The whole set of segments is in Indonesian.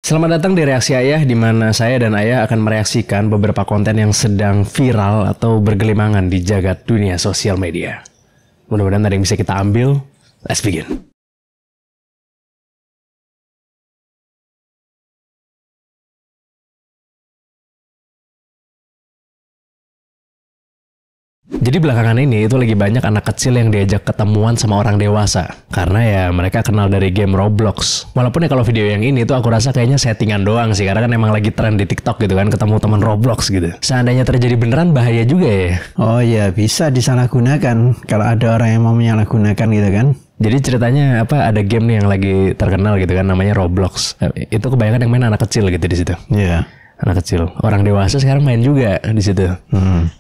Selamat datang di Reaksi Ayah, di mana saya dan Ayah akan mereaksikan beberapa konten yang sedang viral atau bergelimangan di jagat dunia sosial media. Mudah-mudahan ada yang bisa kita ambil. Let's begin. Jadi belakangan ini itu lagi banyak anak kecil yang diajak ketemuan sama orang dewasa. Karena ya mereka kenal dari game Roblox. Walaupun ya kalau video yang ini tuh aku rasa kayaknya settingan doang sih. Karena kan emang lagi tren di TikTok gitu kan, ketemu teman Roblox gitu. Seandainya terjadi beneran bahaya juga ya. Oh iya, bisa disalahgunakan kalau ada orang yang mau menyalahgunakan gitu kan. Jadi ceritanya apa, ada game nih yang lagi terkenal gitu kan, namanya Roblox. Itu kebanyakan yang main anak kecil gitu di situ. Iya. Anak kecil, orang dewasa sekarang main juga di situ.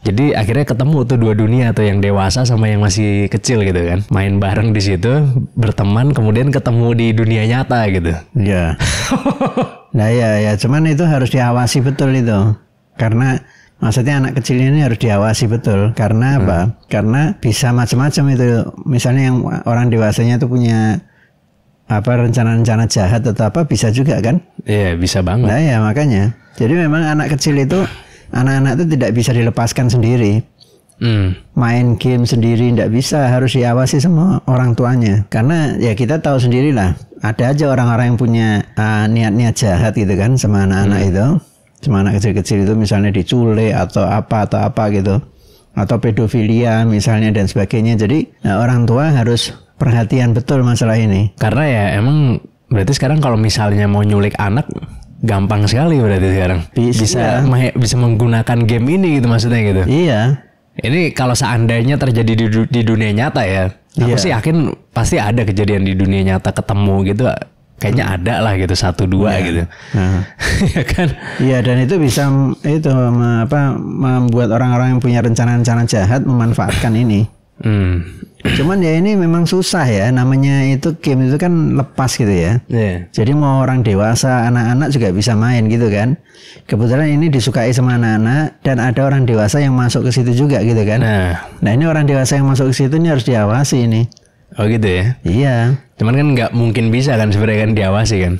Jadi akhirnya ketemu tuh dua dunia tuh, yang dewasa sama yang masih kecil gitu kan. Main bareng di situ, berteman, kemudian ketemu di dunia nyata gitu. Iya. Nah ya, cuman itu harus diawasi betul itu. Karena maksudnya anak kecil ini harus diawasi betul. Karena apa? Karena bisa macam-macam itu. Misalnya yang orang dewasanya itu punya rencana-rencana jahat atau apa, bisa juga kan? Iya, bisa banget. Nah ya makanya. Jadi memang anak kecil itu, anak-anak itu tidak bisa dilepaskan sendiri. Main game sendiri tidak bisa, harus diawasi sama orang tuanya. Karena ya kita tahu sendirilah, ada aja orang-orang yang punya niat-niat jahat gitu kan sama anak-anak itu. Sama anak kecil-kecil itu misalnya diculik atau apa gitu. Atau pedofilia misalnya dan sebagainya. Jadi orang tua harus perhatian betul masalah ini. Karena ya emang berarti sekarang kalau misalnya mau nyulik anak gampang sekali berarti sekarang. Bisa menggunakan game ini gitu maksudnya gitu. Iya. Ini kalau seandainya terjadi di dunia nyata ya. Aku sih yakin pasti ada kejadian di dunia nyata ketemu gitu. Kayaknya ada lah gitu, 1-2 gitu. Ya kan? Iya, dan itu bisa membuat orang-orang yang punya rencana-rencana jahat memanfaatkan ini. Cuman ya ini memang susah ya, namanya itu game itu kan lepas gitu ya. Jadi mau orang dewasa, anak-anak juga bisa main gitu kan. Kebetulan ini disukai sama anak-anak dan ada orang dewasa yang masuk ke situ juga gitu kan. Nah ini orang dewasa yang masuk ke situ ini harus diawasi ini. Oh gitu ya? Iya. Cuman kan nggak mungkin bisa kan sebenarnya kan diawasi kan.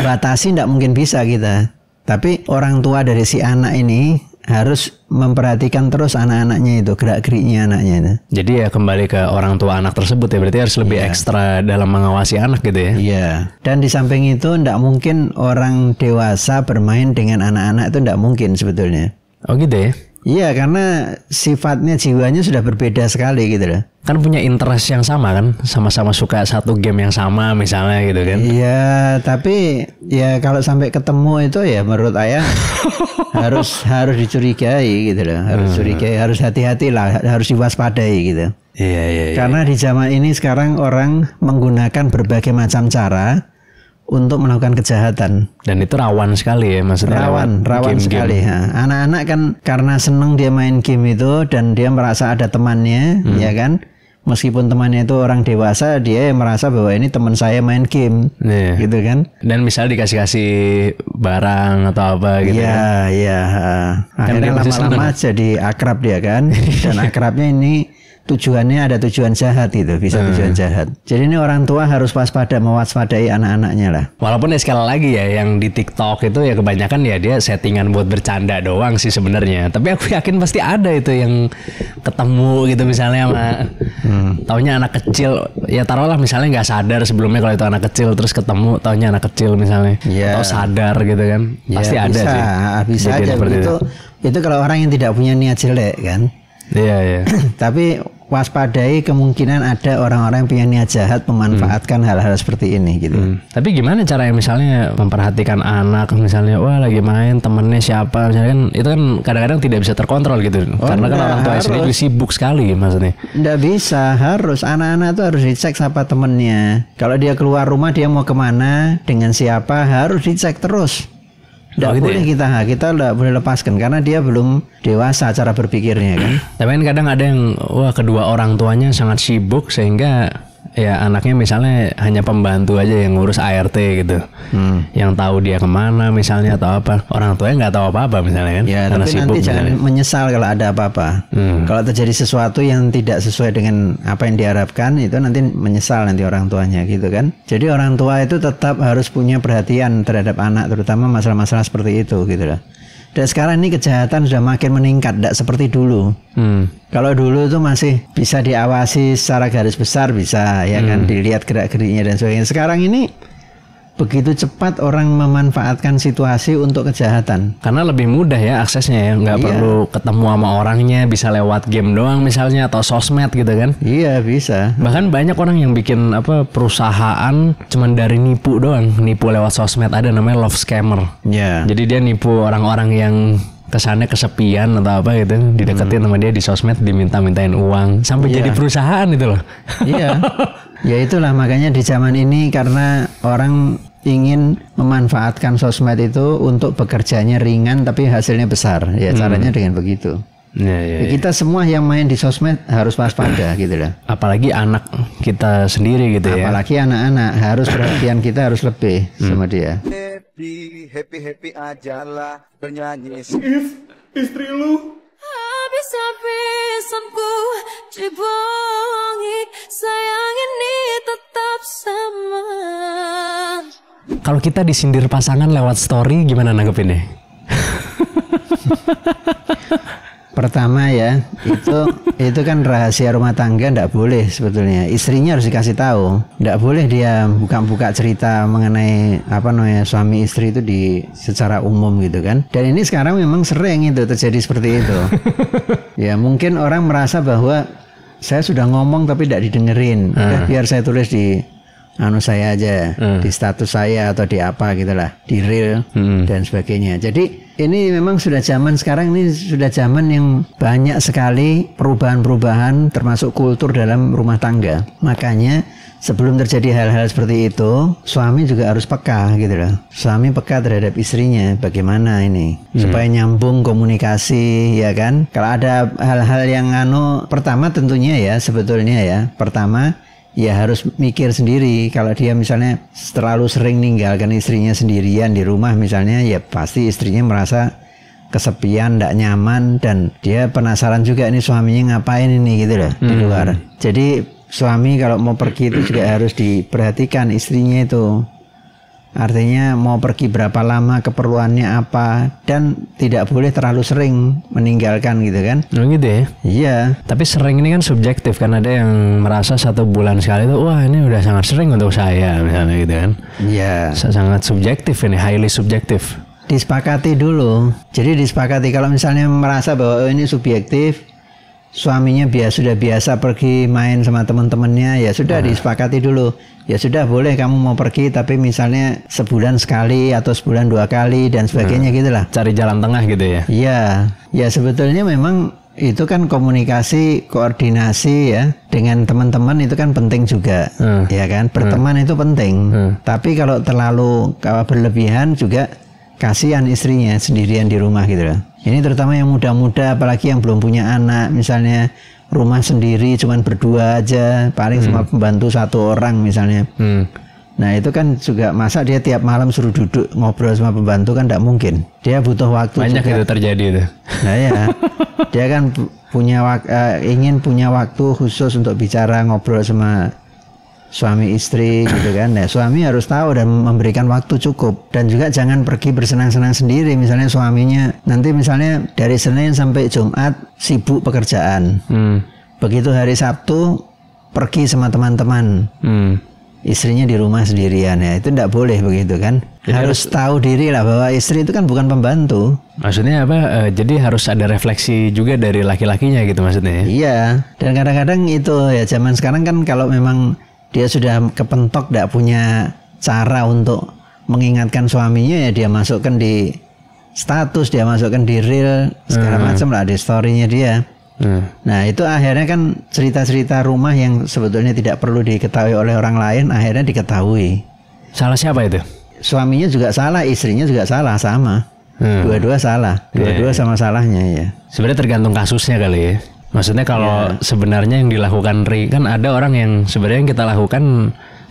Batasi nggak mungkin bisa kita. Tapi orang tua dari si anak ini harus memperhatikan terus anak-anaknya itu, gerak-geriknya anaknya itu. Jadi ya kembali ke orang tua anak tersebut ya, berarti harus lebih ekstra dalam mengawasi anak gitu ya. Iya. Dan di samping itu nggak mungkin orang dewasa bermain dengan anak-anak, itu nggak mungkin sebetulnya. Oh gitu ya? Iya, karena sifatnya, jiwanya sudah berbeda sekali gitu loh. Kan punya interest yang sama kan, sama-sama suka satu game yang sama misalnya gitu kan. Iya, tapi ya kalau sampai ketemu itu ya menurut Ayah harus dicurigai gitu loh. Harus curigai, harus hati-hati lah, harus diwaspadai gitu. Iya. Karena di zaman ini sekarang orang menggunakan berbagai macam cara untuk melakukan kejahatan. Dan itu rawan sekali ya, maksudnya rawan sekali. Anak-anak kan karena seneng dia main game itu dan dia merasa ada temannya, ya kan. Meskipun temannya itu orang dewasa, dia merasa bahwa ini teman saya main game, gitu kan. Dan misalnya dikasih barang atau apa gitu. Iya. Akhirnya lama-lama jadi akrab dia kan. Dan akrabnya ini tujuannya ada tujuan jahat itu, bisa tujuan jahat. Jadi ini orang tua harus mewaspadai anak-anaknya lah. Walaupun ya sekali lagi ya, yang di TikTok itu ya kebanyakan ya dia settingan buat bercanda doang sih sebenarnya. Tapi aku yakin pasti ada itu yang ketemu gitu misalnya sama taunya anak kecil. Ya taruhlah misalnya nggak sadar sebelumnya kalau itu anak kecil, terus ketemu taunya anak kecil misalnya. Atau sadar gitu kan. Pasti ada sih. Bisa aja itu kalau orang yang tidak punya niat jelek kan. Iya. Tapi waspadai kemungkinan ada orang-orang yang punya niat jahat memanfaatkan hal-hal seperti ini gitu. Tapi gimana caranya misalnya memperhatikan anak, misalnya wah lagi main temennya siapa, misalnya kan itu kan kadang-kadang tidak bisa terkontrol gitu. Karena kan orang tua sendiri sibuk sekali maksudnya. Nggak bisa, harus anak-anak tuh harus dicek siapa temennya. Kalau dia keluar rumah dia mau kemana, dengan siapa, harus dicek terus. Nggak boleh ya? kita nggak boleh lepaskan karena dia belum dewasa cara berpikirnya kan. Tapi kan kadang ada yang kedua orang tuanya sangat sibuk sehingga ya anaknya misalnya hanya pembantu aja yang ngurus ART gitu, yang tahu dia kemana misalnya atau apa, orang tuanya nggak tahu apa-apa misalnya kan. Ya, karena tapi sibuk nanti misalnya. jangan menyesal kalau ada apa-apa. Kalau terjadi sesuatu yang tidak sesuai dengan apa yang diharapkan, itu nanti menyesal nanti orang tuanya gitu kan. Jadi orang tua itu tetap harus punya perhatian terhadap anak, terutama masalah-masalah seperti itu gitu loh. Dan sekarang ini kejahatan sudah makin meningkat, tidak seperti dulu. Kalau dulu itu masih bisa diawasi secara garis besar, bisa ya kan, dilihat gerak-geriknya dan sebagainya. Sekarang ini begitu cepat orang memanfaatkan situasi untuk kejahatan. Karena lebih mudah ya aksesnya ya, nggak perlu ketemu sama orangnya, bisa lewat game doang misalnya atau sosmed gitu kan. Iya bisa. Bahkan banyak orang yang bikin perusahaan cuman dari nipu doang, nipu lewat sosmed, ada namanya love scammer. Iya. Jadi dia nipu orang-orang yang kesannya kesepian atau apa gitu, dideketin sama dia di sosmed, diminta-mintain uang sampai jadi perusahaan itu loh. Iya. Ya itulah makanya di zaman ini karena orang ingin memanfaatkan sosmed itu untuk bekerjanya ringan tapi hasilnya besar. Ya caranya dengan begitu. Ya, kita semua yang main di sosmed harus waspada gitu lah. Apalagi anak kita sendiri gitu ya. Apalagi anak-anak, harus perhatian kita harus lebih sama dia. Happy aja lah bernyanyi. Istri lu habis-habisanku dibohongi, sayang ini tetap sama. Kalau kita disindir pasangan lewat story gimana nanggepinnya? Pertama ya, itu kan rahasia rumah tangga, ndak boleh sebetulnya. Istrinya harus dikasih tahu. Ndak boleh dia buka-buka cerita mengenai suami istri itu secara umum gitu kan. Dan ini sekarang memang sering itu terjadi seperti itu. Ya mungkin orang merasa bahwa saya sudah ngomong tapi tidak didengerin. Biar saya tulis di saya aja, di status saya atau di apa gitulah, di reel dan sebagainya. Jadi ini memang sudah zaman sekarang, ini sudah zaman yang banyak sekali perubahan-perubahan termasuk kultur dalam rumah tangga. Makanya sebelum terjadi hal-hal seperti itu, suami juga harus peka gitu loh. Suami peka terhadap istrinya, bagaimana ini supaya nyambung komunikasi ya kan. Kalau ada hal-hal yang pertama tentunya ya sebetulnya ya, pertama ya harus mikir sendiri. Kalau dia misalnya terlalu sering ninggalkan istrinya sendirian di rumah misalnya, ya pasti istrinya merasa kesepian, tidak nyaman, dan dia penasaran juga ini suaminya ngapain ini gitu loh di luar. Jadi suami kalau mau pergi itu juga harus diperhatikan istrinya itu. Artinya mau pergi berapa lama, keperluannya apa, dan tidak boleh terlalu sering meninggalkan gitu kan. Oh gitu ya? Iya. Tapi sering ini kan subjektif, kan ada yang merasa 1 bulan sekali itu wah ini udah sangat sering untuk saya misalnya gitu kan. Iya. Sangat subjektif ini, highly subjektif. Disepakati dulu. Jadi disepakati kalau misalnya merasa bahwa ini subjektif, suaminya sudah biasa pergi main sama teman-temannya, ya sudah disepakati dulu. Ya sudah boleh kamu mau pergi tapi misalnya sebulan sekali atau sebulan 2 kali dan sebagainya gitulah. Cari jalan tengah gitu ya. Iya. Ya sebetulnya memang itu kan komunikasi, koordinasi ya dengan teman-teman itu kan penting juga. Ya kan? Berteman itu penting. Tapi kalau terlalu berlebihan juga kasihan istrinya sendirian di rumah gitu loh. Ini terutama yang muda-muda, apalagi yang belum punya anak, misalnya rumah sendiri cuman berdua aja, paling sama pembantu 1 orang misalnya. Nah itu kan juga, masa dia tiap malam suruh duduk ngobrol sama pembantu kan tidak mungkin. Dia butuh waktu. Banyak juga itu terjadi itu. Nah ya, dia kan ingin punya waktu khusus untuk bicara ngobrol sama suami istri gitu kan. Nah, suami harus tahu dan memberikan waktu cukup, dan juga jangan pergi bersenang-senang sendiri. Misalnya suaminya nanti misalnya dari Senin sampai Jumat sibuk pekerjaan, begitu hari Sabtu pergi sama teman-teman, istrinya di rumah sendirian, ya itu tidak boleh begitu kan. Jadi harus tahu diri lah bahwa istri itu kan bukan pembantu. Maksudnya apa? Jadi harus ada refleksi juga dari laki-lakinya gitu maksudnya ya? Iya. Dan kadang-kadang itu ya zaman sekarang kan kalau memang dia sudah kepentok, tidak punya cara untuk mengingatkan suaminya, ya dia masukkan di status, dia masukkan di reel, segala macam lah di story-nya dia. Nah itu akhirnya kan cerita-cerita rumah yang sebetulnya tidak perlu diketahui oleh orang lain, akhirnya diketahui. Salah siapa itu? Suaminya juga salah, istrinya juga salah, sama. Dua-dua salah, dua-dua sama salahnya ya. Sebenarnya tergantung kasusnya kali ya. Maksudnya kalau sebenarnya yang dilakukan kan ada orang yang sebenarnya yang kita lakukan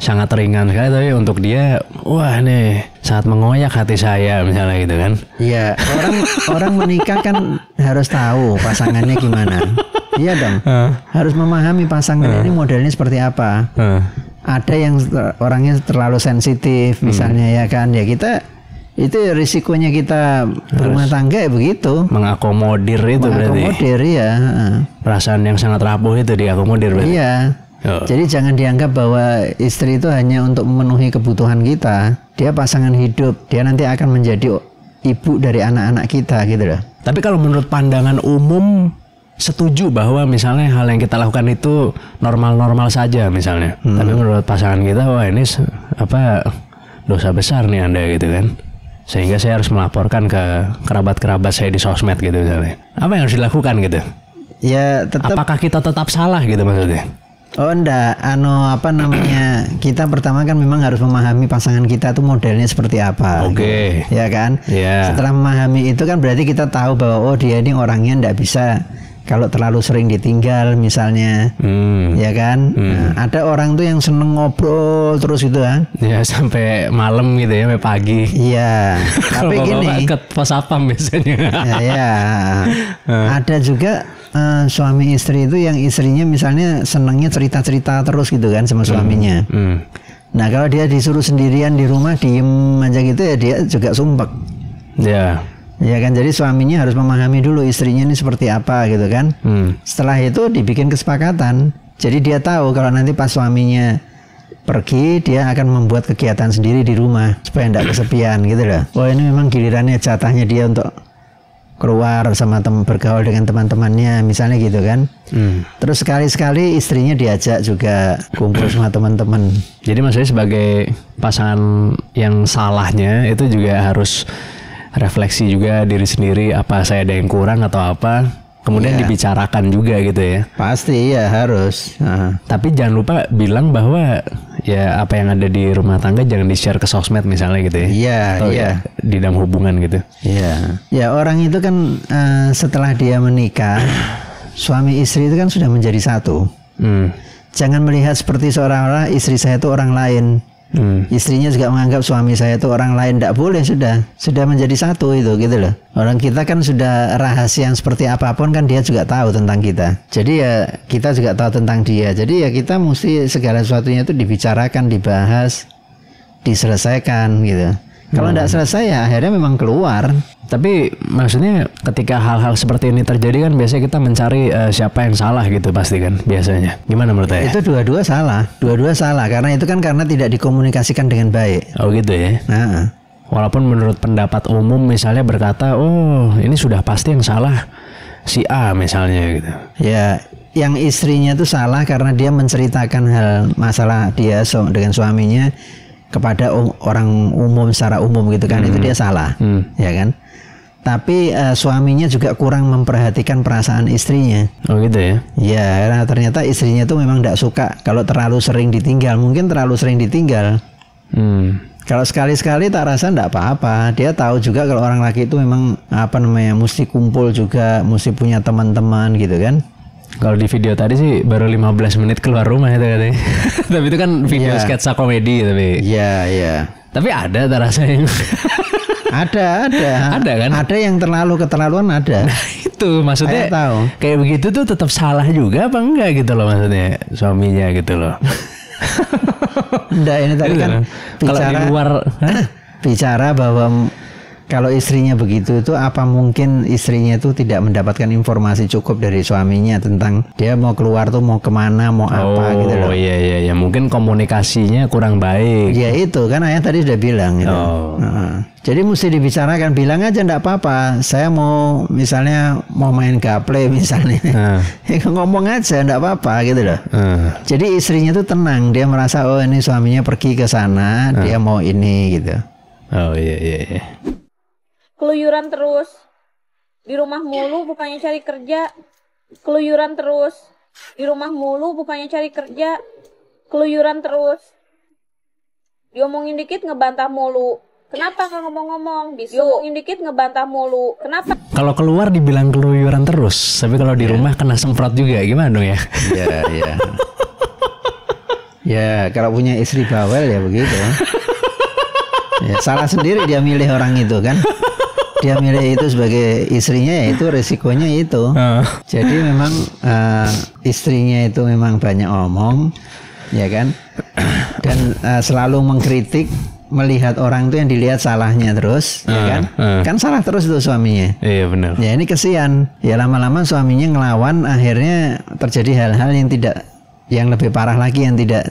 sangat ringan sekali, tapi untuk dia wah nih sangat mengoyak hati saya misalnya gitu kan. Iya, orang menikah kan harus tahu pasangannya gimana. Iya dong. Harus memahami pasangan ini modelnya seperti apa. Ada yang orangnya terlalu sensitif misalnya ya kan. Ya kita itu risikonya kita berumah tangga ya begitu. Mengakomodir itu berarti. Mengakomodir ya. Perasaan yang sangat rapuh itu diakomodir berarti. Iya. Oh. Jadi jangan dianggap bahwa istri itu hanya untuk memenuhi kebutuhan kita. Dia pasangan hidup. Dia nanti akan menjadi ibu dari anak-anak kita gitu loh. Tapi kalau menurut pandangan umum setuju bahwa misalnya hal yang kita lakukan itu normal-normal saja misalnya. Tapi menurut pasangan kita wah ini dosa besar nih Anda gitu kan. Sehingga saya harus melaporkan ke kerabat-kerabat saya di sosmed gitu misalnya. Apa yang harus dilakukan gitu? Ya tetap. Apakah kita tetap salah gitu maksudnya? Oh enggak, kita pertama kan memang harus memahami pasangan kita tuh modelnya seperti apa. Oke. Ya kan? Iya. Setelah memahami itu kan berarti kita tahu bahwa oh dia ini orangnya enggak bisa kalau terlalu sering ditinggal misalnya. Ya kan? Nah, ada orang tuh yang seneng ngobrol terus gitu kan. Ya sampai malam gitu ya, sampai pagi. Iya. Tapi gini, ke pos apam biasanya. ya. Ada juga suami istri itu yang istrinya misalnya senangnya cerita-cerita terus gitu kan sama suaminya. Nah kalau dia disuruh sendirian di rumah diem aja gitu ya dia juga sumpek. Ya. Ya kan, jadi suaminya harus memahami dulu istrinya ini seperti apa gitu kan. Setelah itu dibikin kesepakatan. Jadi dia tahu kalau nanti pas suaminya pergi dia akan membuat kegiatan sendiri di rumah supaya tidak kesepian gitu loh. Oh ini memang gilirannya jatahnya dia untuk keluar sama bergaul dengan teman-temannya misalnya gitu kan. Terus sekali-sekali istrinya diajak juga kumpul sama teman-teman. Jadi maksudnya sebagai pasangan yang salahnya itu juga harus refleksi juga diri sendiri, apa saya ada yang kurang atau apa, kemudian dibicarakan juga gitu ya. Pasti ya harus. Tapi jangan lupa bilang bahwa ya apa yang ada di rumah tangga jangan di-share ke sosmed misalnya gitu ya. Iya, atau iya. Ya, di dalam hubungan gitu. Iya. Ya orang itu kan setelah dia menikah, suami istri itu kan sudah menjadi satu. Jangan melihat seperti seorang-orang istri saya itu orang lain. Istrinya juga menganggap suami saya itu orang lain. Tidak boleh, sudah menjadi satu itu gitu loh. Orang kita kan sudah rahasia yang seperti apapun kan dia juga tahu tentang kita. Jadi ya kita juga tahu tentang dia. Jadi ya kita mesti segala sesuatunya itu dibicarakan, dibahas, diselesaikan gitu. Kalau tidak selesai ya akhirnya memang keluar. Tapi maksudnya ketika hal-hal seperti ini terjadi kan biasanya kita mencari siapa yang salah gitu pasti kan biasanya. Gimana menurut saya? Itu dua-dua salah karena itu kan karena tidak dikomunikasikan dengan baik. Oh gitu ya. Nah. Walaupun menurut pendapat umum misalnya berkata, oh ini sudah pasti yang salah si A misalnya gitu. Ya, yang istrinya itu salah karena dia menceritakan hal masalah dia dengan suaminya kepada orang umum secara umum gitu kan, itu dia salah, ya kan. Tapi suaminya juga kurang memperhatikan perasaan istrinya. Oh gitu ya? Ya, karena ternyata istrinya tuh memang tidak suka kalau terlalu sering ditinggal. Mungkin terlalu sering ditinggal. Kalau sekali-sekali tak rasa tidak apa-apa. Dia tahu juga kalau orang laki itu memang mesti kumpul juga, mesti punya teman-teman gitu kan. Kalau di video tadi sih baru 15 menit keluar rumah itu katanya. Tapi itu kan video sketsa komedi tapi. Iya. Tapi ada tak rasa yang Ada kan? Ada yang keterlaluan ada. Nah, itu maksudnya saya tahu. Kayak begitu tuh tetap salah juga apa enggak gitu loh maksudnya suaminya gitu loh. Enggak, ini tadi kan kalau di luar bicara bahwa kalau istrinya begitu itu apa mungkin istrinya itu tidak mendapatkan informasi cukup dari suaminya tentang dia mau keluar tuh mau kemana mau apa gitu loh. Oh iya mungkin komunikasinya kurang baik. Ya itu kan ayah tadi sudah bilang gitu. Jadi mesti dibicarakan, bilang aja enggak apa-apa. Saya mau misalnya mau main gaple misalnya. Ya, ngomong aja enggak apa-apa gitu loh. Jadi istrinya tuh tenang, dia merasa oh ini suaminya pergi ke sana, dia mau ini gitu. Oh iya. Keluyuran terus. Di rumah mulu bukannya cari kerja. Keluyuran terus. Di rumah mulu bukannya cari kerja. Keluyuran terus. Diomongin dikit ngebantah mulu. Kenapa nggak ngomong-ngomong? Disomongin dikit ngebantah mulu. Kenapa? Kalau keluar dibilang keluyuran terus, tapi kalau di rumah kena semprot juga, gimana dong ya? Iya, iya. Ya, kalau punya istri bawel ya begitu. Ya, salah sendiri dia milih orang itu kan. Dia milih itu sebagai istrinya, ya itu resikonya itu. Jadi memang istrinya itu memang banyak omong, ya kan? Dan selalu mengkritik, melihat orang itu yang dilihat salahnya terus, ya kan? Kan salah terus tuh suaminya. Iya benar. Ya ini kesian. Ya lama-lama suaminya ngelawan, akhirnya terjadi hal-hal yang lebih parah lagi yang tidak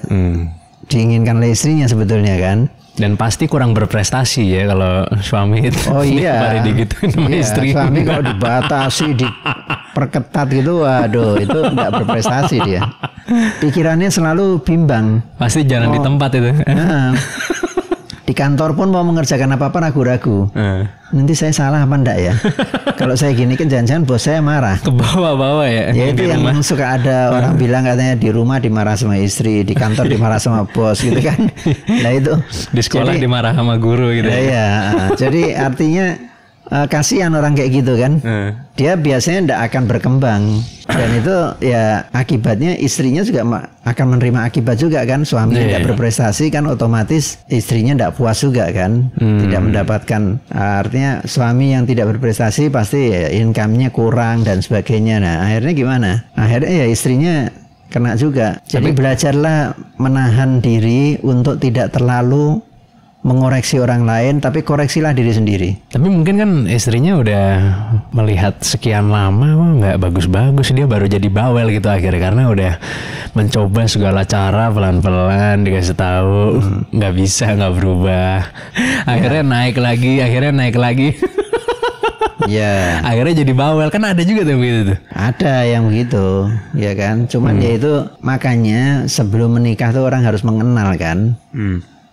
diinginkan oleh istrinya sebetulnya kan. Dan pasti kurang berprestasi ya kalau suami itu. Oh iya. Digituin sama istri. Suami kalau dibatasi, diperketat gitu, waduh itu nggak berprestasi dia. Pikirannya selalu bimbang. Pasti jalan di tempat itu. Di kantor pun mau mengerjakan apa-apa ragu-ragu. Nanti saya salah apa enggak ya? Kalau saya gini kan jangan-jangan bos saya marah. Ke bawah-bawah ya. Ya itu yang suka ada orang bilang katanya di rumah dimarah sama istri, di kantor dimarah sama bos gitu kan. Nah itu. Di sekolah dimarah sama guru gitu. Iya. Jadi artinya kasihan orang kayak gitu kan. Dia biasanya tidak akan berkembang. Dan itu ya akibatnya istrinya juga akan menerima akibat juga kan. Suami tidak berprestasi kan otomatis istrinya tidak puas juga kan. Tidak mendapatkan, artinya suami yang tidak berprestasi pasti ya, income-nya kurang dan sebagainya. Nah akhirnya gimana? Akhirnya ya istrinya kena juga. Jadi belajarlah menahan diri untuk tidak terlalu mengoreksi orang lain, tapi koreksilah diri sendiri. Tapi mungkin kan istrinya udah melihat sekian lama nggak bagus-bagus, dia baru jadi bawel gitu akhirnya karena udah mencoba segala cara pelan-pelan dikasih tahu nggak bisa, nggak berubah, akhirnya naik lagi. Ya. Akhirnya jadi bawel, kan ada juga tuh begitu tuh. Ada yang begitu, ya kan. Cuman ya itu makanya sebelum menikah tuh orang harus mengenal kan.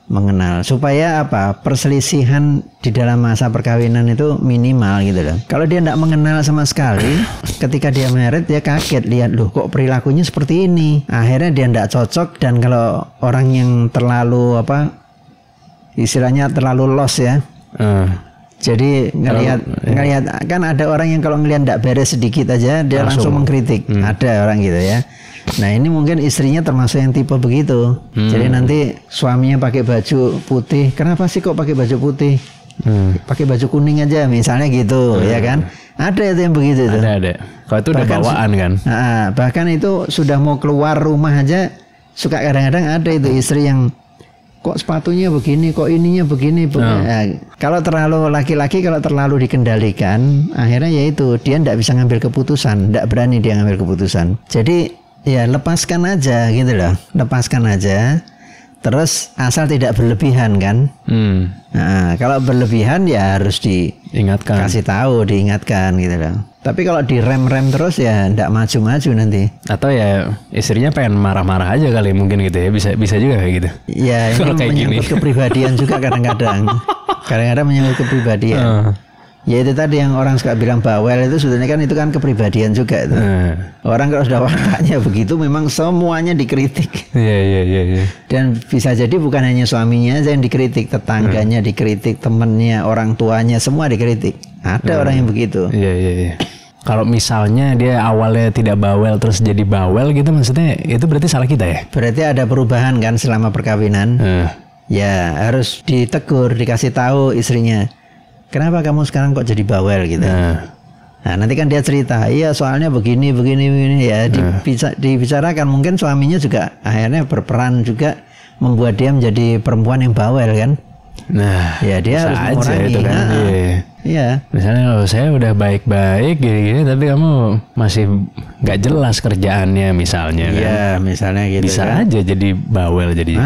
Mengenal supaya apa, perselisihan di dalam masa perkawinan itu minimal gitu loh. Kalau dia tidak mengenal sama sekali, ketika dia married dia kaget lihat loh kok perilakunya seperti ini. Akhirnya dia tidak cocok. Dan kalau orang yang terlalu apa istilahnya terlalu lost ya. Jadi ngelihat kan ada orang yang kalau ngelihat tidak beres sedikit aja dia langsung mengkritik. Ada orang gitu ya. Nah ini mungkin istrinya termasuk yang tipe begitu. Jadi nanti suaminya pakai baju putih, kenapa sih kok pakai baju putih? Pakai baju kuning aja misalnya gitu, ya kan? Ada itu yang begitu itu. Ada. Kalau itu udah bawaan kan? Bahkan itu sudah mau keluar rumah aja suka kadang-kadang ada itu istri yang kok sepatunya begini, kok ininya begini. Nah, kalau terlalu laki-laki kalau terlalu dikendalikan, akhirnya ya itu dia tidak bisa ngambil keputusan, tidak berani dia ngambil keputusan. Jadi ya lepaskan aja gitu loh, lepaskan aja. Terus asal tidak berlebihan kan. Nah, kalau berlebihan ya harus diingatkan, kasih tahu, diingatkan gitu loh. Tapi kalau direm-rem terus ya tidak maju-maju nanti. Atau ya istrinya pengen marah-marah aja kali mungkin gitu ya, bisa juga kayak gitu. Ya ini menyangkut kepribadian juga kadang-kadang. Kadang-kadang menyangkut kepribadian. Ya itu tadi yang orang suka bilang bawel itu sebetulnya kan itu kan kepribadian juga itu. Orang kalau sudah wataknya begitu memang semuanya dikritik. Iya. Dan bisa jadi bukan hanya suaminya aja yang dikritik, tetangganya dikritik, temennya, orang tuanya semua dikritik. Ada orang yang begitu. Iya. Kalau misalnya dia awalnya tidak bawel terus jadi bawel gitu, maksudnya itu berarti salah kita ya? Berarti ada perubahan kan selama perkawinan. Ya harus ditegur, dikasih tahu istrinya. Kenapa kamu sekarang kok jadi bawel gitu? Nah nanti kan dia cerita, iya soalnya begini ya. Dibicarakan, mungkin suaminya juga akhirnya berperan juga membuat dia menjadi perempuan yang bawel kan? Nah ya dia harus mengurangi itu kan. Iya. Misalnya saya udah baik-baik gini-gini tapi kamu masih nggak jelas kerjaannya misalnya. Iya kan? Misalnya gitu. Bisa kan? aja jadi bawel jadi.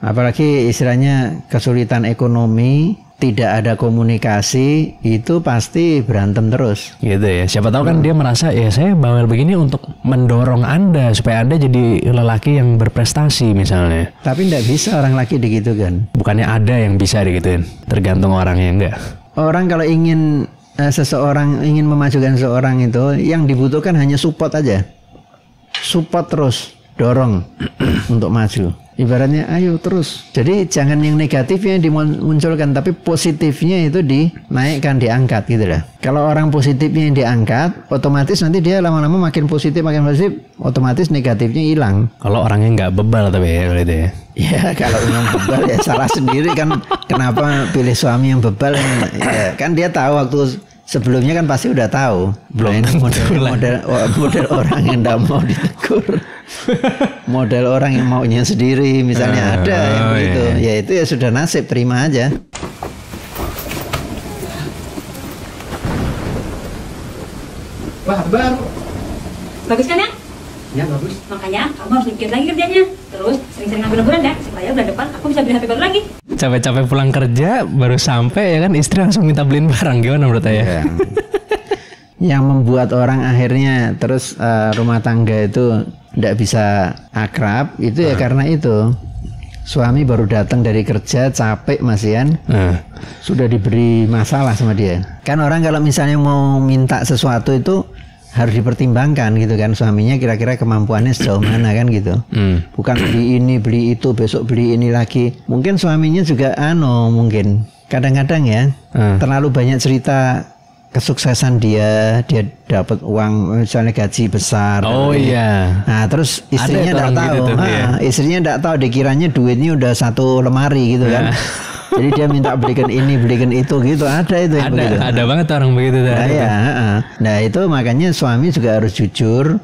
Apalagi istilahnya kesulitan ekonomi, tidak ada komunikasi, itu pasti berantem terus. Gitu ya. Siapa tahu kan dia merasa ya saya bawel begini untuk mendorong Anda supaya Anda jadi lelaki yang berprestasi misalnya. Tapi tidak bisa orang laki digitukan. Bukannya ada yang bisa digituin. Tergantung orangnya enggak. Orang kalau ingin seseorang ingin memajukan seseorang itu yang dibutuhkan hanya support aja. Support terus. dorong untuk maju. Ibaratnya ayo terus. Jadi jangan yang negatifnya dimunculkan, tapi positifnya itu dinaikkan, diangkat gitu lah. Kalau orang positifnya yang diangkat, otomatis nanti dia lama-lama makin positif, otomatis negatifnya hilang. Kalau orangnya nggak bebal tapi ya gitu ya. Ya kalau memang bebal ya salah sendiri kan. Kenapa pilih suami yang bebal? Ya, kan dia tahu waktu sebelumnya kan pasti udah tahu. Belum model orang yang tidak mau ditegur. Model orang yang maunya sendiri misalnya ada yang begitu. Iya. Ya itu ya sudah nasib, terima aja. Wah, baru. Bagus kan ya? Ya bagus. Makanya kamu harus mikir lagi kerjanya. Terus sering-sering ngambil liburan ya, supaya bulan depan aku bisa beli HP baru lagi. Capek-capek pulang kerja baru sampai ya kan, istri langsung minta beliin barang. Gimana menurut saya? Yang membuat orang akhirnya terus rumah tangga itu tidak bisa akrab itu ya karena itu suami baru datang dari kerja capek masian sudah diberi masalah sama dia. Kan orang kalau misalnya mau minta sesuatu itu harus dipertimbangkan gitu kan, suaminya kira-kira kemampuannya sejauh mana kan gitu. Bukan beli ini beli itu besok beli ini lagi. Mungkin suaminya juga mungkin kadang-kadang ya terlalu banyak cerita kesuksesan dia dapat uang misalnya gaji besar. Oh iya. Nah terus istrinya tidak tahu, gitu istrinya tidak tahu, dikiranya duitnya udah 1 lemari gitu kan. Jadi dia minta belikan ini belikan itu gitu, ada itu yang begitu. Ada banget orang begitu. Nah itu makanya suami juga harus jujur,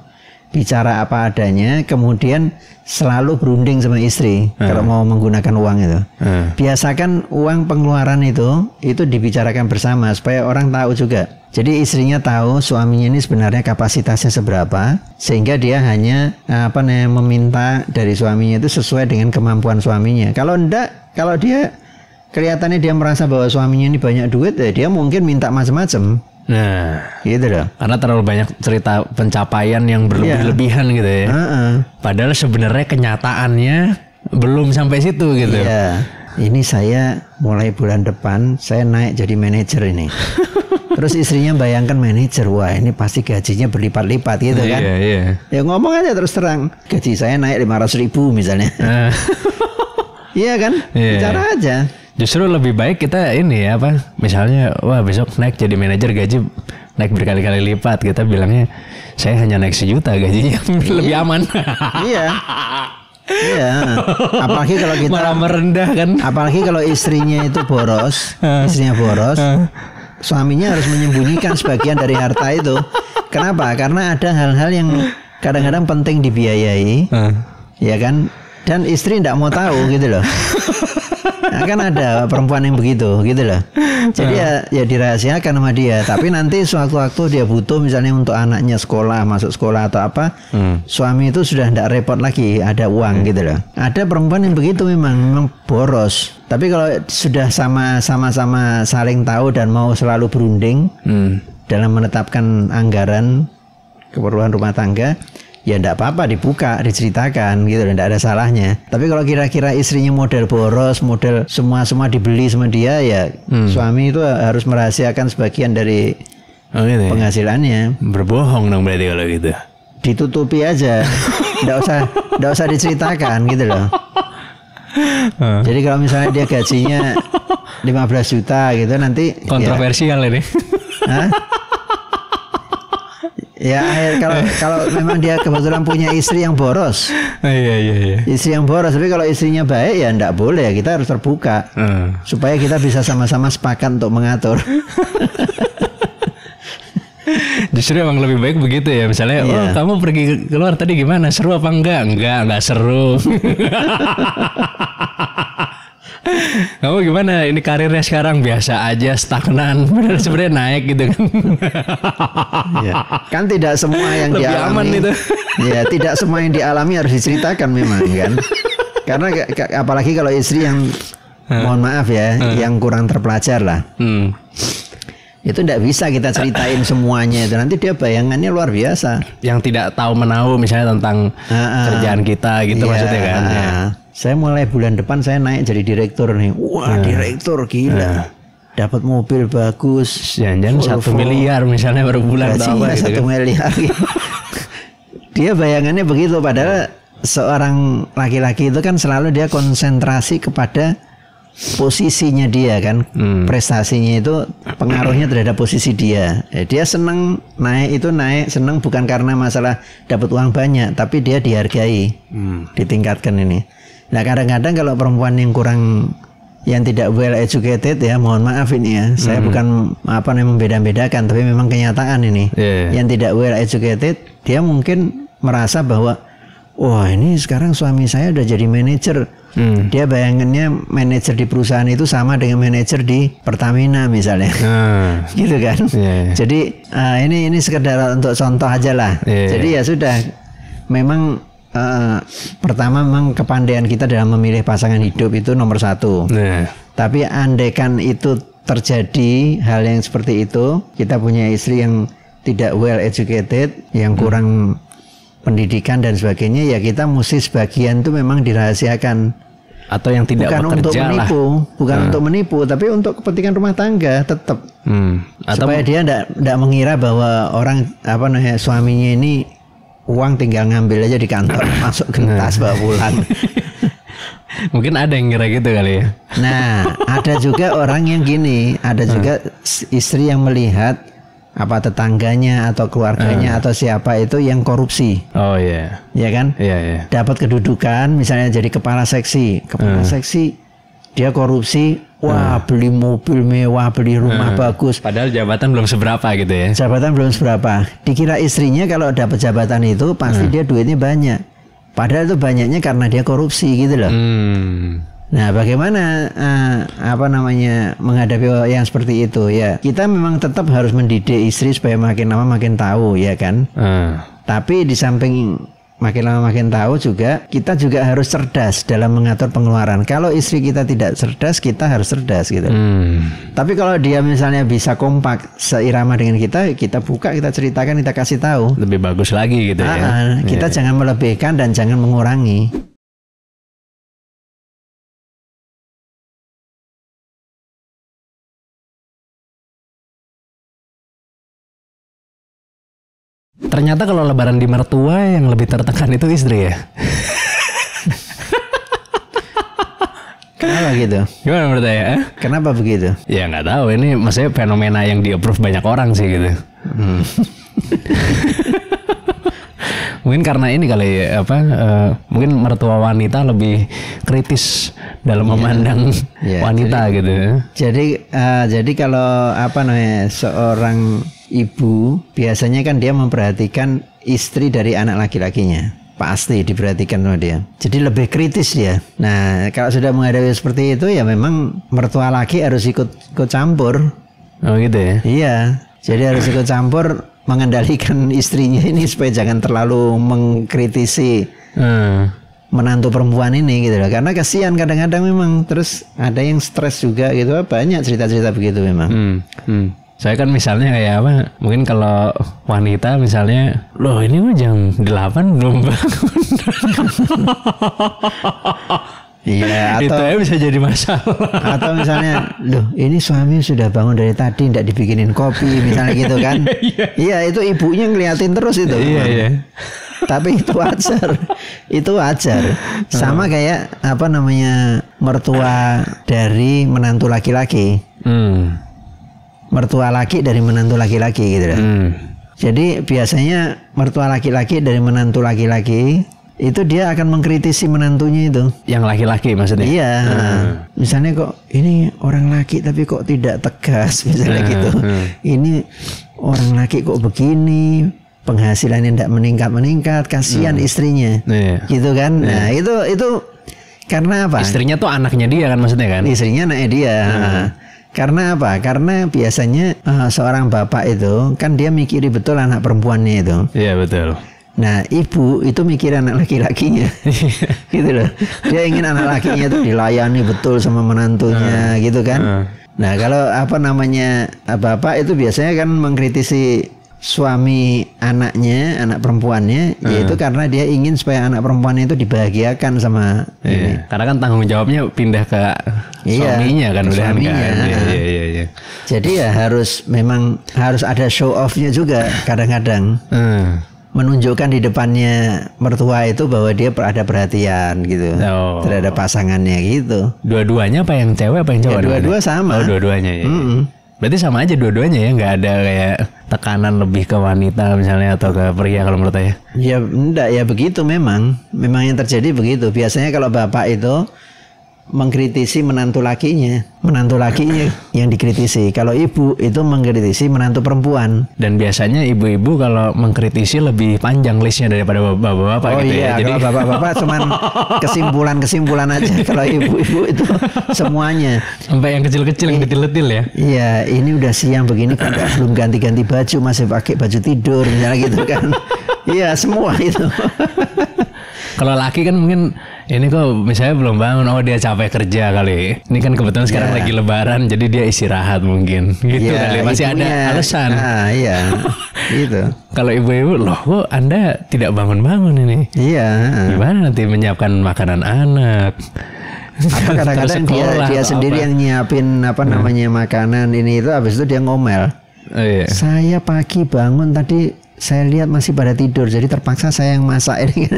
bicara apa adanya, kemudian selalu berunding sama istri kalau mau menggunakan uang itu. Biasakan uang pengeluaran itu dibicarakan bersama supaya orang tahu juga. Jadi istrinya tahu suaminya ini sebenarnya kapasitasnya seberapa, sehingga dia hanya meminta dari suaminya itu sesuai dengan kemampuan suaminya. Kalau enggak, kalau dia kelihatannya dia merasa bahwa suaminya ini banyak duit, ya dia mungkin minta macam-macam. Nah, gitu loh. Karena terlalu banyak cerita pencapaian yang berlebih-lebihan gitu ya. Padahal sebenarnya kenyataannya belum sampai situ gitu. Iya. Ini saya mulai bulan depan saya naik jadi manajer ini. Terus istrinya bayangkan manajer, wah ini pasti gajinya berlipat-lipat gitu kan. Iya. Ya ngomong aja terus terang, gaji saya naik 500.000 misalnya. Iya kan? Bicara aja. Justru lebih baik kita ini ya misalnya wah besok naik jadi manajer gaji naik berkali-kali lipat, kita bilangnya saya hanya naik 1 juta gajinya. Lebih aman. Iya. Apalagi kalau kita malah merendah kan. Apalagi kalau istrinya itu boros, suaminya harus menyembunyikan sebagian dari harta itu. Kenapa? Karena ada hal-hal yang kadang-kadang penting dibiayai, ya kan? Dan istri tidak mau tahu gitu loh. Nah, kan ada perempuan yang begitu gitu loh. Jadi ya dirahasiakan sama dia. Tapi nanti suatu waktu dia butuh misalnya untuk anaknya sekolah, masuk sekolah atau apa, suami itu sudah tidak repot lagi, ada uang gitu loh. Ada perempuan yang begitu memang boros. Tapi kalau sudah sama-sama saling tahu dan mau selalu berunding dalam menetapkan anggaran keperluan rumah tangga, ya enggak apa-apa, dibuka, diceritakan gitu, enggak ada salahnya. Tapi kalau kira-kira istrinya model boros, model semua dibeli sama dia, ya suami itu harus merahasiakan sebagian dari penghasilannya. Berbohong dong berarti kalau gitu. Ditutupi aja. Enggak usah diceritakan gitu loh. Jadi kalau misalnya dia gajinya 15 juta gitu nanti kontroversial ya, ini. Ya kalau memang dia kebetulan punya istri yang boros. Iya. Istri yang boros, tapi kalau istrinya baik ya enggak boleh, ya kita harus terbuka. Supaya kita bisa sama-sama sepakat untuk mengatur. Justru emang lebih baik begitu ya. Misalnya, kamu pergi keluar tadi gimana? Seru apa enggak? Enggak seru. Kamu gimana? Ini karirnya sekarang biasa aja, stagnan. Padahal sebenarnya naik gitu kan. Kan tidak semua yang lebih dialami aman itu. Ya, tidak semua yang dialami harus diceritakan memang kan. Karena apalagi kalau istri yang mohon maaf ya, yang kurang terpelajar lah. Itu tidak bisa kita ceritain semuanya itu, nanti dia bayangannya luar biasa. Yang tidak tahu menahu misalnya tentang kerjaan kita gitu maksudnya kan. Saya mulai bulan depan saya naik jadi direktur nih. Wah, direktur gila. Dapat mobil bagus. Jangan-jangan 1 miliar misalnya baru bulan atau apa gitu. 1 miliar. Dia bayangannya begitu, padahal seorang laki-laki itu kan selalu dia konsentrasi kepada posisinya dia kan, prestasinya itu pengaruhnya terhadap posisi dia. Dia senang naik senang bukan karena masalah dapat uang banyak, tapi dia dihargai, ditingkatkan ini. Nah kadang-kadang kalau perempuan yang tidak well educated ya, mohon maaf ini ya, saya bukan membeda-bedakan, tapi memang kenyataan ini. Yang tidak well educated, dia mungkin merasa bahwa wah ini sekarang suami saya udah jadi manajer. Dia bayangannya manajer di perusahaan itu sama dengan manajer di Pertamina misalnya, gitu kan. Jadi ini sekedar untuk contoh aja lah. Jadi ya sudah, memang pertama memang kepandaian kita dalam memilih pasangan hidup itu nomor satu. Tapi andaikan itu terjadi hal yang seperti itu, kita punya istri yang tidak well educated, yang kurang pendidikan dan sebagainya, ya kita mesti sebagian itu memang dirahasiakan. Atau yang tidak bukan untuk menipu, untuk menipu, tapi untuk kepentingan rumah tangga tetap. Supaya dia tidak mengira bahwa orang suaminya ini uang tinggal ngambil aja di kantor, masuk ke tas bawa pulang. Mungkin ada yang ngira gitu kali ya. Nah, ada juga orang yang gini, ada juga istri yang melihat tetangganya atau keluarganya atau siapa itu yang korupsi. Oh iya. Ya kan? Iya. Dapat kedudukan misalnya jadi kepala seksi. Seksi dia korupsi, wah beli mobil mewah, beli rumah bagus. Padahal jabatan belum seberapa gitu ya. Jabatan belum seberapa. Dikira istrinya kalau dapat jabatan itu pasti dia duitnya banyak. Padahal itu banyaknya karena dia korupsi gitu loh. Nah, bagaimana menghadapi yang seperti itu ya? Kita memang tetap harus mendidik istri supaya makin lama makin tahu ya kan. Tapi di samping makin lama makin tahu juga, kita juga harus cerdas dalam mengatur pengeluaran. Kalau istri kita tidak cerdas, kita harus cerdas gitu. Tapi kalau dia misalnya bisa kompak seirama dengan kita buka, kita ceritakan, kita kasih tahu. Lebih bagus lagi gitu ya. Kita jangan melebihkan dan jangan mengurangi. Ternyata kalau lebaran di mertua yang lebih tertekan itu istri ya. Kenapa gitu? Gimana menurut saya? Kenapa begitu? Ya nggak tahu, ini maksudnya fenomena yang di-approve banyak orang sih gitu. Mungkin karena ini kali mungkin mertua wanita lebih kritis dalam memandang wanita gitu. Jadi kalau seorang ibu biasanya kan dia memperhatikan istri dari anak laki-lakinya, pasti diperhatikan sama dia. Jadi lebih kritis dia. Nah kalau sudah menghadapi seperti itu ya memang mertua laki harus ikut campur. Oh gitu ya? Iya. Jadi harus ikut campur mengendalikan istrinya ini supaya jangan terlalu mengkritisi menantu perempuan ini gitu loh. Karena kasihan kadang-kadang memang, terus ada yang stres juga gitu. Banyak cerita-cerita begitu memang. Saya kan misalnya kayak mungkin kalau wanita misalnya, loh ini mah jam 8 belum bangun. Iya, atau itu bisa jadi masalah. Atau misalnya, loh ini suami sudah bangun dari tadi tidak dibikinin kopi misalnya gitu kan. Iya, itu ibunya ngeliatin terus itu. Iya. Tapi itu wajar. Itu wajar. Sama kayak mertua dari menantu laki-laki. Mertua laki dari menantu laki-laki gitu loh. Jadi biasanya mertua laki-laki dari menantu laki-laki itu dia akan mengkritisi menantunya itu. Yang laki-laki maksudnya? Iya. Misalnya kok ini orang laki tapi kok tidak tegas misalnya gitu. Ini orang laki kok begini, penghasilannya tidak meningkat, kasihan istrinya. Gitu kan. Nah, itu karena apa? Istrinya tuh anaknya dia kan maksudnya kan? Istrinya anaknya dia. Karena apa? Karena biasanya seorang bapak itu kan dia mikiri betul anak perempuannya itu. Iya betul. Nah ibu itu mikir anak laki-lakinya. Gitu loh. Dia ingin anak lakinya itu dilayani betul sama menantunya gitu kan. Nah kalau bapak itu biasanya kan mengkritisi suami anaknya, anak perempuannya, yaitu karena dia ingin supaya anak perempuannya itu dibahagiakan sama ini. Karena kan tanggung jawabnya pindah ke suaminya kan, suaminya. Iya. Jadi ya memang harus ada show off-nya juga kadang-kadang. menunjukkan di depannya mertua itu bahwa dia ada perhatian gitu terhadap pasangannya gitu. Dua-duanya apa yang cewek apa yang cowok? Ya, dua-dua sama. Oh, dua-duanya ya. Berarti sama aja dua-duanya ya, nggak ada kayak tekanan lebih ke wanita misalnya atau ke pria kalau menurut saya. Ya enggak, ya begitu memang yang terjadi begitu. Biasanya kalau bapak itu mengkritisi menantu lakinya yang dikritisi. Kalau ibu itu mengkritisi menantu perempuan. Dan biasanya ibu-ibu kalau mengkritisi lebih panjang listnya daripada bapak-bapak gitu iya, ya. Jadi kalau bapak-bapak cuman kesimpulan aja. Kalau ibu-ibu itu semuanya. Sampai yang kecil-kecil, yang detil-detil ya. Iya, ini udah siang begini kan belum ganti-ganti baju, masih pakai baju tidur misalnya gitu kan. Iya, semua itu. Kalau laki kan mungkin ini kok misalnya belum bangun, oh dia capek kerja kali. Ini kan kebetulan sekarang lagi lebaran, jadi dia istirahat mungkin. Gitu kali. Masih ada alasan. Iya. Gitu. Kalau ibu-ibu, loh kok Anda tidak bangun-bangun ini? Iya. Gimana nanti menyiapkan makanan anak? Apa kadang-kadang dia sendiri yang nyiapin namanya makanan ini itu, habis itu dia ngomel. Oh, iya. Saya pagi bangun tadi saya lihat masih pada tidur, jadi terpaksa saya yang masak ini.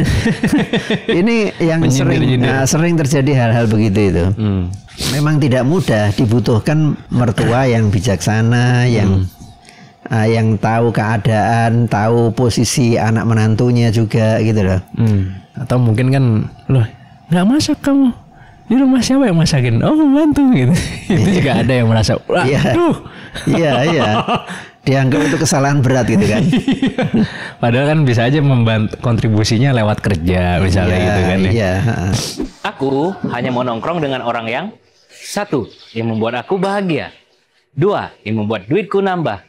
Ini yang sering terjadi hal-hal begitu itu. Memang tidak mudah, dibutuhkan mertua yang bijaksana, yang tahu keadaan, tahu posisi anak menantunya juga gitu loh. Atau mungkin kan, loh nggak masak kamu, di rumah siapa yang masakin? Oh membantu gitu. Itu juga ada yang merasa, wah, iya. Dianggap itu kesalahan berat gitu kan. Padahal kan bisa aja membantu kontribusinya lewat kerja misalnya gitu kan ya. Iya. Aku hanya mau nongkrong dengan orang yang satu, yang membuat aku bahagia. Dua, yang membuat duitku nambah.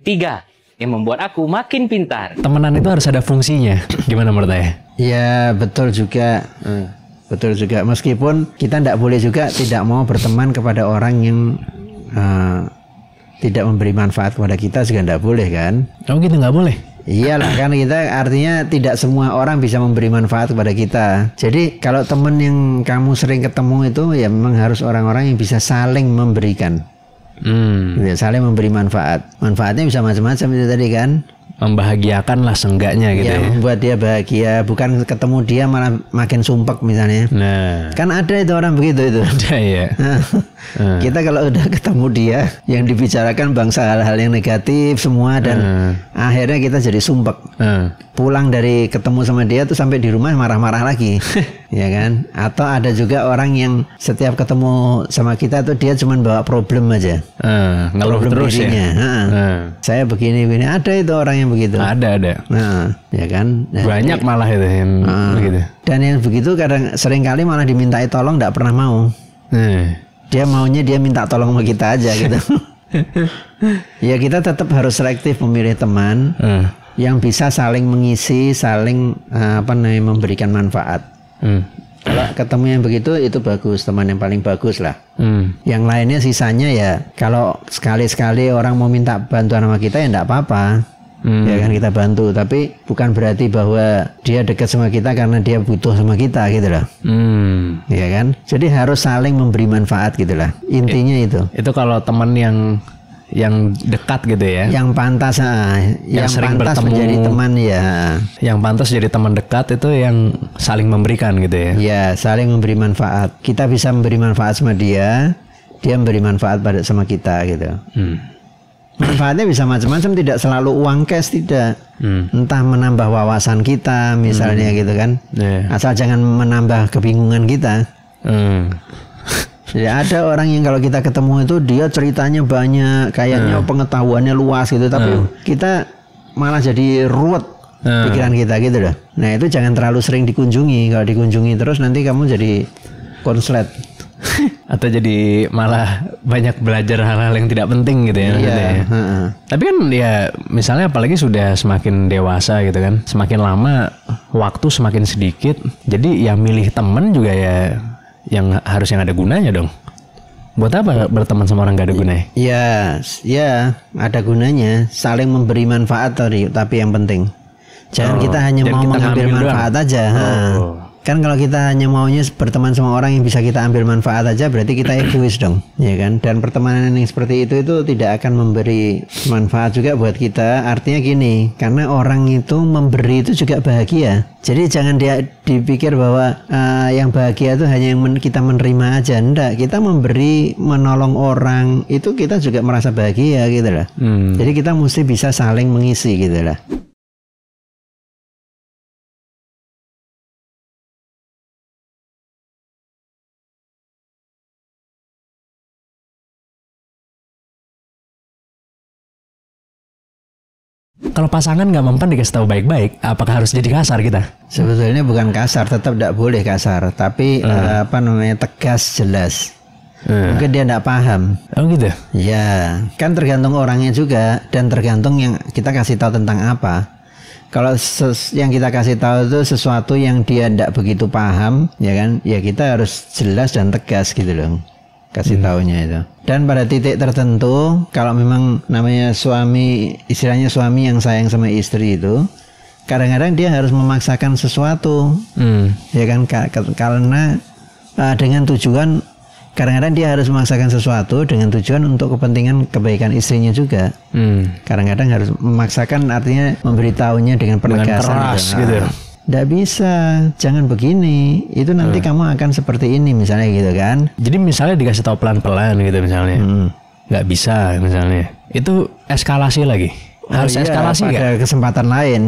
Tiga, yang membuat aku makin pintar. Temenan itu harus ada fungsinya. Gimana menurut saya? Ya betul juga. Betul juga. Meskipun kita tidak boleh juga tidak mau berteman kepada orang yang tidak memberi manfaat kepada kita juga tidak boleh kan? Oh gitu nggak boleh? Iyalah kan kita artinya tidak semua orang bisa memberi manfaat kepada kita. Jadi kalau teman yang kamu sering ketemu itu ya memang harus orang-orang yang bisa saling memberikan. Ya, saling memberi manfaat. Manfaatnya bisa macam-macam itu tadi kan. Membahagiakan lah seenggaknya gitu ya. Membuat dia bahagia, bukan ketemu dia malah makin sumpek misalnya. Nah, kan ada itu orang begitu itu. Ada ya. Kita kalau udah ketemu dia yang dibicarakan bangsa hal-hal yang negatif semua dan akhirnya kita jadi sumpek. Pulang dari ketemu sama dia tuh sampai di rumah marah-marah lagi. Ya kan? Atau ada juga orang yang setiap ketemu sama kita tuh dia cuma bawa problem aja. Ngeluh terus dirinya. Ya. Saya begini. Ada itu orang yang begitu. Ada. Nah, ya kan? Nah, banyak malah itu yang begitu. Dan yang begitu kadang seringkali malah dimintai tolong tidak pernah mau. Dia maunya dia minta tolong sama kita aja gitu. Ya kita tetap harus selektif memilih teman yang bisa saling mengisi, saling memberikan manfaat. Kalau ketemu yang begitu itu bagus, teman yang paling bagus lah. Yang lainnya sisanya ya kalau sekali-sekali orang mau minta bantuan sama kita ya enggak apa-apa. Ya kan kita bantu, tapi bukan berarti bahwa dia dekat sama kita karena dia butuh sama kita gitu loh. Ya kan? Jadi harus saling memberi manfaat gitu lah. Intinya itu. Itu kalau teman yang dekat gitu ya. Yang pantas yang sering pantas bertemu, menjadi teman ya. Yang pantas jadi teman dekat itu yang saling memberikan gitu ya. Ya, saling memberi manfaat. Kita bisa memberi manfaat sama dia, dia memberi manfaat sama kita gitu. Manfaatnya bisa macam-macam, tidak selalu uang cash, tidak. Entah menambah wawasan kita misalnya gitu kan. Asal jangan menambah kebingungan kita. Ya ada orang yang kalau kita ketemu itu dia ceritanya banyak, kayaknya pengetahuannya luas gitu, tapi kita malah jadi ruwet pikiran kita gitu loh. Nah itu jangan terlalu sering dikunjungi. Kalau dikunjungi terus nanti kamu jadi konslet. Atau jadi malah banyak belajar hal-hal yang tidak penting gitu ya. Iya. Tapi kan ya misalnya apalagi sudah semakin dewasa gitu kan, semakin lama waktu semakin sedikit, jadi ya milih temen juga ya yang harus yang ada gunanya dong. Buat apa berteman sama orang gak ada gunanya? Ya ada gunanya, saling memberi manfaat tapi yang penting jangan kita hanya mau mengambil manfaat aja. Kan kalau kita hanya maunya berteman sama orang yang bisa kita ambil manfaat aja, berarti kita egois dong, ya kan? Dan pertemanan yang seperti itu tidak akan memberi manfaat juga buat kita. Artinya gini, karena orang itu memberi itu juga bahagia. Jadi jangan dia dipikir bahwa yang bahagia itu hanya yang kita menerima aja. Enggak, kita memberi, menolong orang itu kita juga merasa bahagia gitu lah. Jadi kita mesti bisa saling mengisi gitu lah. Kalau pasangan nggak mempan dikasih tahu baik-baik, apakah harus jadi kasar kita? Sebetulnya bukan kasar, tetap tidak boleh kasar, tapi tegas, jelas. Mungkin dia tidak paham. Oh gitu? Ya, kan tergantung orangnya juga dan tergantung yang kita kasih tahu tentang apa. Kalau yang kita kasih tahu itu sesuatu yang dia tidak begitu paham, ya kan? Ya kita harus jelas dan tegas gitu loh. Kasih taunya itu. Dan pada titik tertentu, kalau memang namanya suami, istilahnya suami yang sayang sama istri itu, kadang-kadang dia harus memaksakan sesuatu, ya kan? Karena dengan tujuan, kadang-kadang dia harus memaksakan sesuatu dengan tujuan untuk kepentingan kebaikan istrinya juga. Kadang-kadang harus memaksakan, artinya memberitahunya dengan penegasan gitu. Nggak bisa, jangan begini, itu nanti kamu akan seperti ini misalnya gitu kan. Jadi misalnya dikasih tahu pelan-pelan gitu misalnya, nggak bisa misalnya, itu eskalasi lagi. Harus eskalasi nggak? Pada kesempatan lain,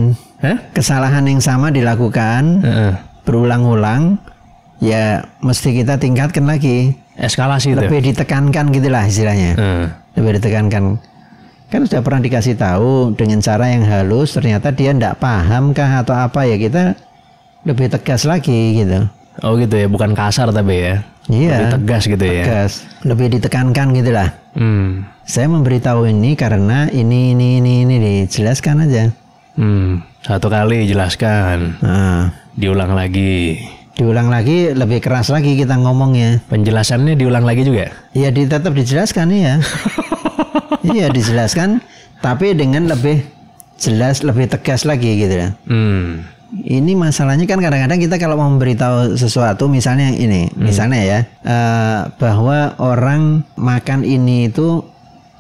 kesalahan yang sama dilakukan berulang-ulang, ya mesti kita tingkatkan lagi. Eskalasi itu. Lebih ditekankan gitulah istilahnya. Lebih ditekankan. Kan sudah pernah dikasih tahu dengan cara yang halus, ternyata dia tidak paham kah atau apa, ya kita lebih tegas lagi gitu. Oh gitu ya, bukan kasar tapi ya. Iya. Lebih tegas gitu ya. Tegas, lebih ditekankan gitulah. Saya memberitahu ini karena ini dijelaskan aja. Satu kali jelaskan. Diulang lagi. Diulang lagi, lebih keras lagi kita ngomongnya. Penjelasannya diulang lagi juga? Iya, tetap dijelaskan ya. Iya dijelaskan, tapi dengan lebih jelas, lebih tegas lagi gitu ya. Ini masalahnya kan kadang-kadang kita kalau mau memberitahu sesuatu, misalnya ini, misalnya ya, bahwa orang makan ini itu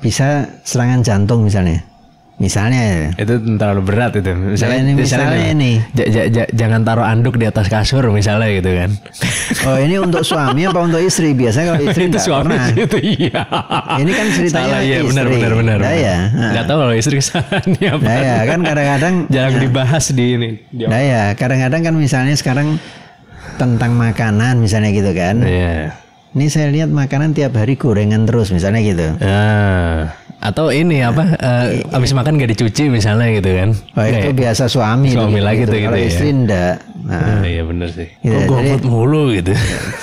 bisa serangan jantung misalnya. Misalnya itu terlalu berat itu. Misalnya ini. Jangan taruh anduk di atas kasur misalnya gitu kan. Oh ini untuk suami apa untuk istri? Biasanya kalau istri itu suami itu iya. Ini kan ceritanya iya, istri. Benar. Nah, ya. Nggak tahu kalau istri kesalahannya apa. Nah, ya kan kadang-kadang jarang dibahas di ini. Nah ya kadang-kadang kan misalnya sekarang tentang makanan misalnya gitu kan. Iya. Ini saya lihat makanan tiap hari gorengan terus misalnya gitu. Atau ini apa habis makan gak dicuci misalnya gitu kan. Oh itu biasa suami lagi gitu. Kalau istri enggak. Iya benar sih. Gitu, gombot mulu gitu.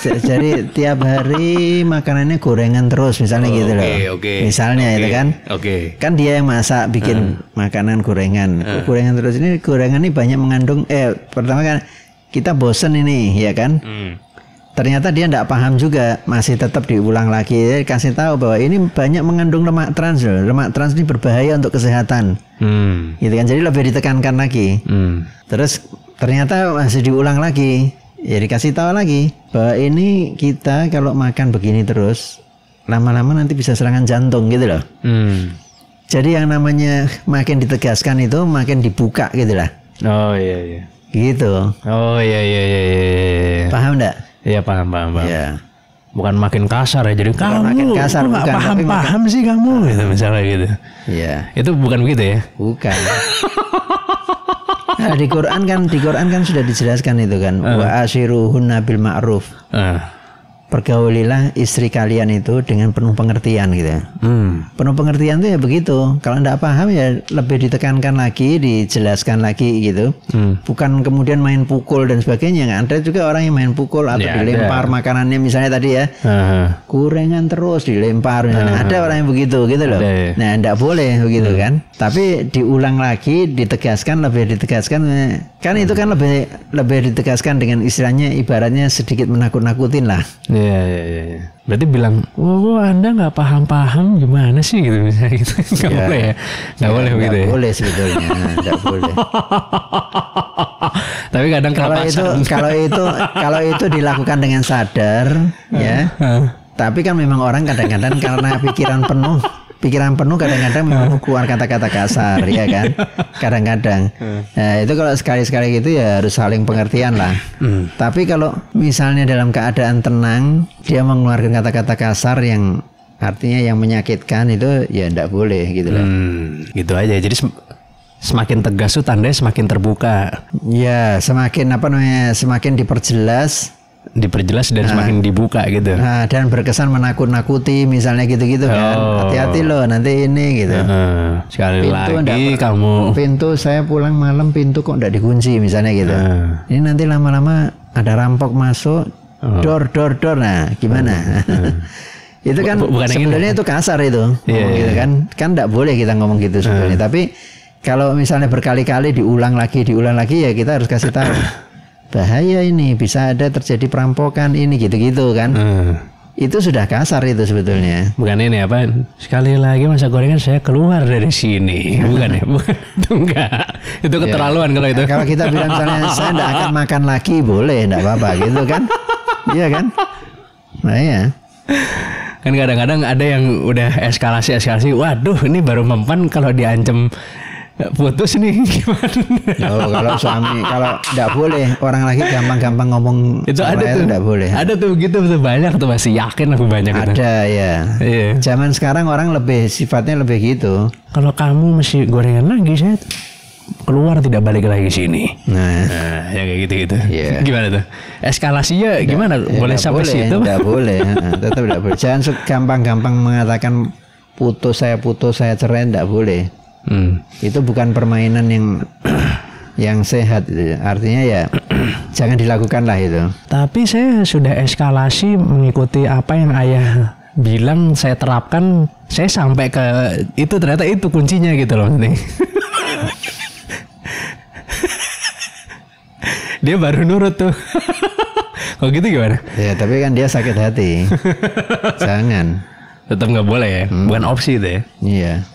Jadi tiap hari makanannya gorengan terus misalnya gitu loh. Misalnya itu kan. Kan dia yang masak bikin makanan gorengan. Gorengan terus ini banyak mengandung pertama kan kita bosen ini ya kan. Ternyata dia tidak paham juga, masih tetap diulang lagi, kasih tahu bahwa ini banyak mengandung lemak trans loh. Lemak trans ini berbahaya untuk kesehatan. Gitu kan, jadi lebih ditekankan lagi. Terus ternyata masih diulang lagi, ya dikasih tahu lagi bahwa ini kita kalau makan begini terus, lama-lama nanti bisa serangan jantung gitu loh. Jadi yang namanya makin ditegaskan itu makin dibuka gitu lah. Oh iya. Gitu. Oh iya. Paham enggak? Iya paham. Ya. Bukan makin kasar ya, jadi kamu makin kasar, nggak paham sih kamu gitu misalnya gitu. Iya. Itu bukan begitu ya? Bukan. Nah, di Quran kan sudah dijelaskan itu kan. Wa ashiruhunna bil ma'ruf. Pergaulilah istri kalian itu dengan penuh pengertian gitu. Penuh pengertian itu ya begitu. Kalau tidak paham ya lebih ditekankan lagi, dijelaskan lagi gitu. Bukan kemudian main pukul dan sebagainya. Ada juga orang yang main pukul atau dilempar makanannya misalnya tadi ya. Gorengan terus dilempar misalnya. Ada orang yang begitu gitu loh. Nah tidak boleh begitu kan. Tapi diulang lagi, ditegaskan, lebih ditegaskan. Kan itu kan lebih ditegaskan dengan istilahnya ibaratnya sedikit menakut-nakutin lah. Iya. Berarti bilang, Anda nggak paham gimana sih gitu misalnya gitu. Nggak boleh ya? Nggak boleh begitu ya? Nggak boleh sebetulnya, nggak boleh. Tapi kadang kalau itu dilakukan dengan sadar ya. Tapi kan memang orang kadang-kadang karena pikiran penuh kadang-kadang memang keluar kata-kata kasar ya kan. Kadang-kadang. Nah, itu kalau sekali-sekali gitu ya harus saling pengertian lah. Tapi kalau misalnya dalam keadaan tenang dia mengeluarkan kata-kata kasar yang artinya yang menyakitkan, itu ya enggak boleh gitu loh. Gitu aja. Jadi semakin tegas tuh tandanya semakin terbuka. Ya, semakin diperjelas dan semakin dibuka gitu. Nah, dan berkesan menakut-nakuti misalnya gitu-gitu kan. Hati-hati loh nanti ini gitu. Sekali lagi kamu. Pintu saya pulang malam pintu kok enggak dikunci misalnya gitu. Ini nanti lama-lama ada rampok masuk. Dor. Nah, gimana? Itu kan sebenarnya itu kasar itu. Gitu kan. Kan enggak boleh kita ngomong gitu sebenarnya. Tapi kalau misalnya berkali-kali diulang lagi ya kita harus kasih tahu. Bahaya ini, bisa ada terjadi perampokan ini gitu-gitu kan. Itu sudah kasar itu sebetulnya. Bukan ini apa? Sekali lagi masa gorengan saya keluar dari sini. Bukan ya? Bukan. Itu enggak. Itu keterlaluan kalau itu. Kalau kita bilang misalnya saya enggak akan makan lagi, boleh, enggak apa-apa gitu kan. Iya kan? Nah ya. Kan kadang-kadang ada yang udah eskalasi. Waduh, ini baru mempan kalau diancam putus nih gimana? Kalau suami kalau enggak boleh, orang lagi gampang-gampang ngomong itu ada tuh, enggak boleh. Ada tuh gitu banyak tuh, masih yakin aku banyak ada itu. Ya. Iya. Zaman sekarang orang sifatnya lebih gitu. Kalau kamu masih gorengan lagi, saya keluar tidak balik lagi sini. Nah ya kayak gitu. Yeah. Gimana tuh? Eskalasinya gimana? Boleh sampai situ? Enggak boleh. Tetap enggak boleh. Jangan gampang-gampang mengatakan putus saya cerai, enggak boleh. Itu bukan permainan yang sehat. Artinya ya jangan dilakukan lah itu. Tapi saya sudah eskalasi mengikuti apa yang ayah bilang, saya terapkan, saya sampai ke itu, ternyata itu kuncinya gitu loh nih. Dia baru nurut tuh. Kok gitu gimana? Ya tapi kan dia sakit hati. Jangan. Tetap nggak boleh ya, bukan opsi itu ya. Iya.